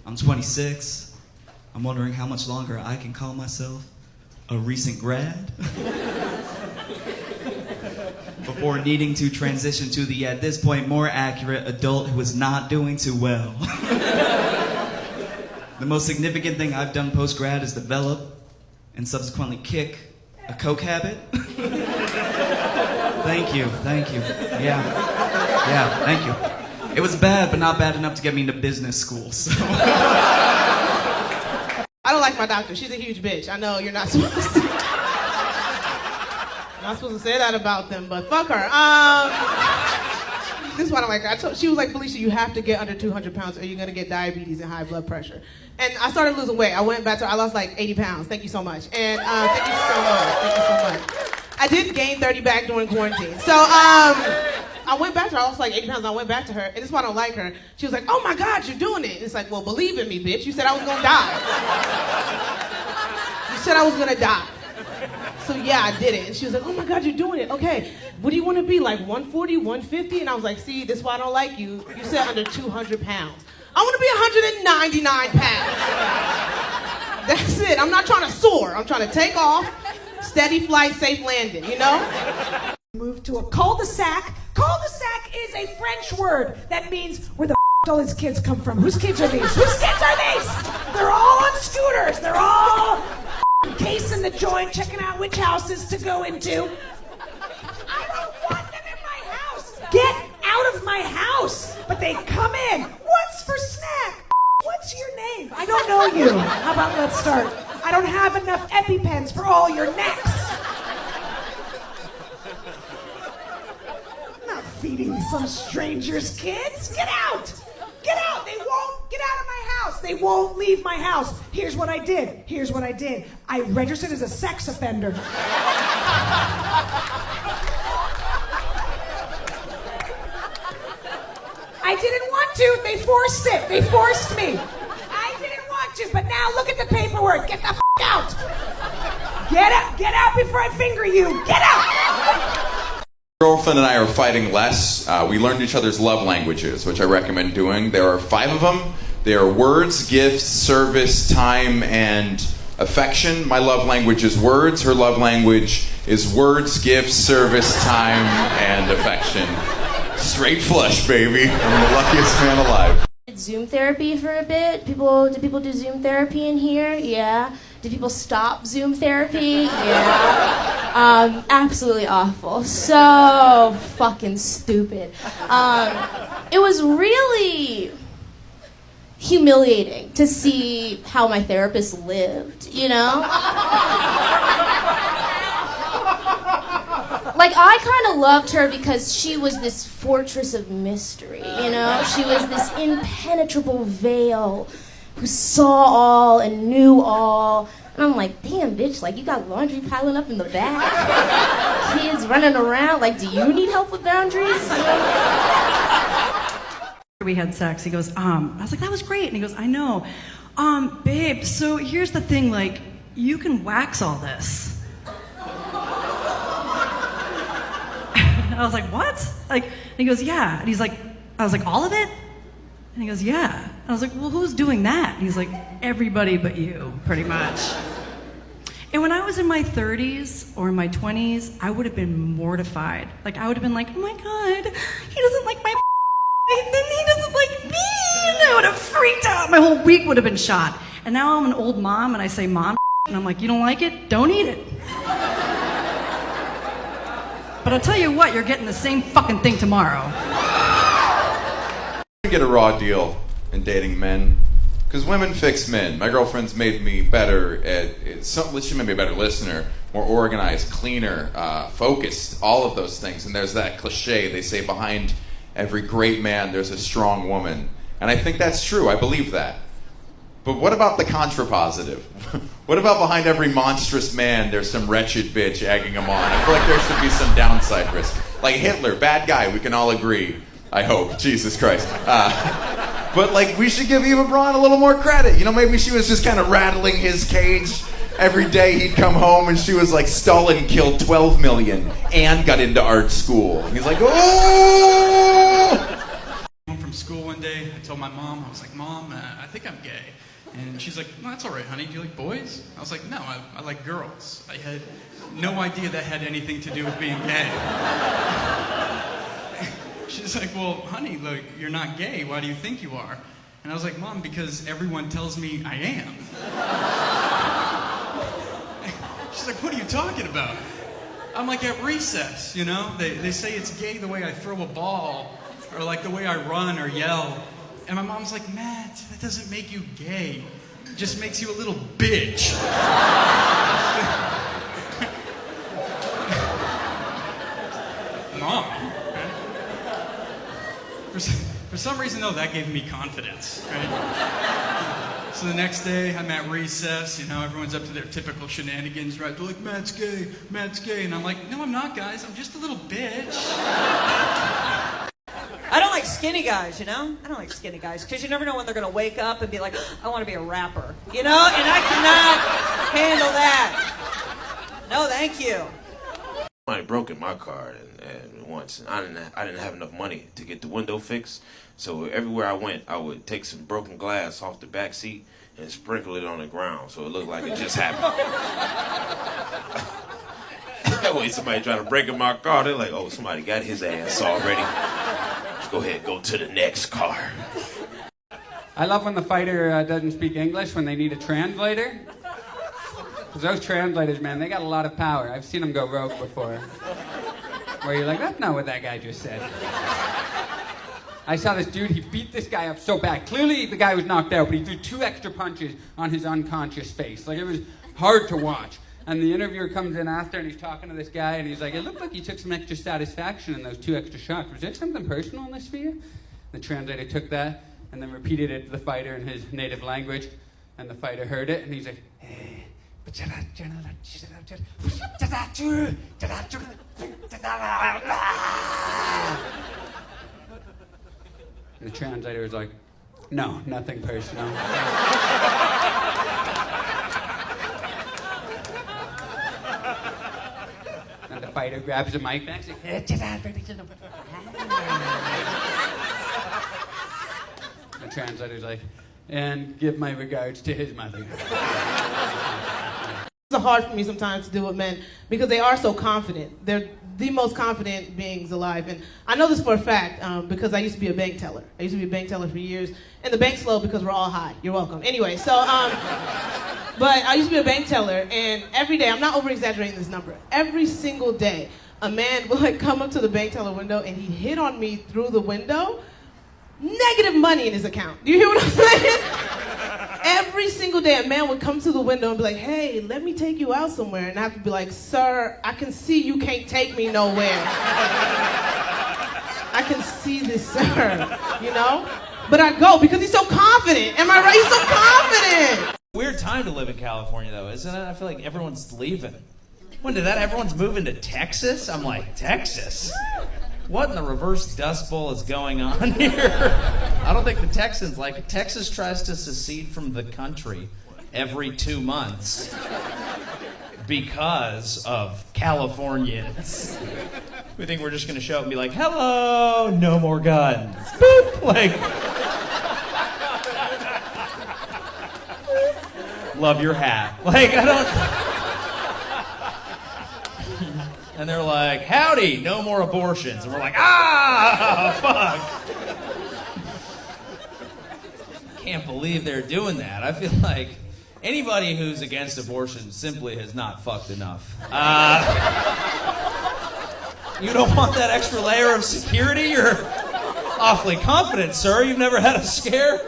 I'm 26. I'm wondering how much longer I can call myself a recent grad before needing to transition to the, at this point, more accurate adult who is not doing too well. The most significant thing I've done post-grad is develop and subsequently kick a coke habit. Thank you. Yeah, thank you. It was bad, but not bad enough to get me into business school, so. I don't like my doctor. She's a huge bitch. I know you're not supposed to. Not supposed to say that about them, but fuck her. This is why I don't like her. She was like, Felicia, you have to get under 200 pounds or you're gonna get diabetes and high blood pressure. And I started losing weight. I went back to, I lost like 80 pounds. Thank you so much. And thank you so much. I did gain 30 back during quarantine. So I went back to her. I lost like 80 pounds. And I went back to her, and this is why I don't like her. She was like, oh my God, you're doing it. And it's like, well, believe in me, bitch. You said I was gonna die. You said I was gonna die. So yeah, I did it. And she was like, oh my God, you're doing it. Okay, what do you want to be, like 140, 150? And I was like, see, this is why I don't like you. You said under 200 pounds. I want to be 199 pounds. That's it. I'm not trying to soar. I'm trying to take off, steady flight, safe landing, you know? Move to a cul-de-sac. Cul-de-sac is a French word that means where the all these kids come from. Whose kids are these? Whose kids are these? They're all on scooters. They're all casing the joint, checking out which houses to go into. I don't want them in my house. Get out of my house. But they come in. What's for snack? What's your name? I don't know you. How about let's start? I don't have enough EpiPens for all your necks. I'm not feeding some stranger's kids. Get out. Get out. They won't get out of my house. They won't leave my house. Here's what I did. I registered as a sex offender. I didn't want to. They forced it. They forced me. I didn't want to, but now look at the paperwork. Get the f*** out. Get out. Get out before I finger you. Get out. Girlfriend and I are fighting less. We learned each other's love languages, which I recommend doing. There are 5 of them. They are words, gifts, service, time, and affection. My love language is words. Her love language is words, gifts, service, time, and affection. Straight flush, baby. I'm the luckiest man alive. Zoom therapy for a bit. Did people do Zoom therapy in here? Yeah. Did people stop Zoom therapy? Yeah. Absolutely awful. So fucking stupid. It was really humiliating to see how my therapist lived, you know? Like, I kind of loved her because she was this fortress of mystery, you know? She was this impenetrable veil who saw all and knew all. And I'm like, damn, bitch, like, you got laundry piling up in the back? Kids running around, like, do you need help with boundaries? We had sex. He goes, I was like, that was great. And he goes, I know. Babe, so here's the thing, like, you can wax all this. I was like, what? Like, and he goes, yeah. And he's like, I was like, all of it? And he goes, yeah. And I was like, well, who's doing that? And he's like, everybody but you, pretty much. And when I was in my 30s or in my 20s, I would have been mortified. Like, I would have been like, oh my God, he doesn't like my and then he doesn't like me. And I would have freaked out. My whole week would have been shot. And now I'm an old mom and I say mom and I'm like, you don't like it? Don't eat it. But I'll tell you what, you're getting the same fucking thing tomorrow. I get a raw deal in dating men because women fix men. My girlfriend's made me better she made me a better listener, more organized, cleaner, focused, all of those things. And there's that cliche, they say behind every great man there's a strong woman. And I think that's true, I believe that. But what about the contrapositive? What about behind every monstrous man there's some wretched bitch egging him on? I feel like there should be some downside risk. Like Hitler, bad guy, we can all agree. I hope, Jesus Christ. But like, we should give Eva Braun a little more credit. You know, maybe she was just kind of rattling his cage. Every day he'd come home and she was like, Stalin killed 12 million and got into art school. And he's like, oh! I'm from school one day. I told my mom, I was like, Mom, I think I'm gay. And she's like, well, that's all right, honey. Do you like boys? I was like, no, I like girls. I had no idea that had anything to do with being gay. She's like, well, honey, look, you're not gay. Why do you think you are? And I was like, Mom, because everyone tells me I am. She's like, what are you talking about? I'm like, at recess, you know? They say it's gay the way I throw a ball, or like the way I run or yell. And my mom's like, Matt, that doesn't make you gay. It just makes you a little bitch. Mom. For some reason, though, that gave me confidence, right? So the next day, I'm at recess, you know, everyone's up to their typical shenanigans, right? They're like, Matt's gay, and I'm like, no, I'm not, guys, I'm just a little bitch. I don't like skinny guys, you know? I don't like skinny guys, because you never know when they're going to wake up and be like, I want to be a rapper, you know? And I cannot handle that. No, thank you. Somebody broke in my car and once, and I didn't have enough money to get the window fixed. So everywhere I went, I would take some broken glass off the back seat and sprinkle it on the ground so it looked like it just happened. That way somebody trying to break in my car, they're like, oh, somebody got his ass already. Let's go ahead and go to the next car. I love when the fighter doesn't speak English, when they need a translator. Because those translators, man, they got a lot of power. I've seen them go rogue before. Where you're like, that's not what that guy just said. I saw this dude, he beat this guy up so bad. Clearly the guy was knocked out, but he threw 2 extra punches on his unconscious face. Like, it was hard to watch. And the interviewer comes in after and he's talking to this guy and he's like, it looked like you took some extra satisfaction in those 2 extra shots. Was there something personal in this for you? The translator took that and then repeated it to the fighter in his native language. And the fighter heard it and he's like, hey. And the translator was like, no, nothing personal. And the fighter grabs the mic back and says, the translator's like, and give my regards to his mother. It's hard for me sometimes to deal with men because they are so confident. They're the most confident beings alive. And I know this for a fact because I used to be a bank teller. I used to be a bank teller for years. And the bank's slow because we're all high. You're welcome. Anyway, so, but I used to be a bank teller, and every day, I'm not over-exaggerating this number, every single day, a man would like come up to the bank teller window and he'd hit on me through the window, negative money in his account. Do you hear what I'm saying? Every single day, a man would come to the window and be like, hey, let me take you out somewhere. And I have to be like, sir, I can see you can't take me nowhere. I can see this, sir, you know? But I go because he's so confident. Am I right? He's so confident. Weird time to live in California, though, isn't it? I feel like everyone's leaving. When did that? Everyone's moving to Texas? I'm like, Texas? What in the reverse Dust Bowl is going on here? I don't think the Texans like it. Texas tries to secede from the country every 2 months because of Californians. We think we're just going to show up and be like, hello, no more guns. Boop. Like, love your hat. Like, I don't... And they're like, howdy, no more abortions. And we're like, fuck. Can't believe they're doing that. I feel like anybody who's against abortion simply has not fucked enough. You don't want that extra layer of security? You're awfully confident, sir. You've never had a scare?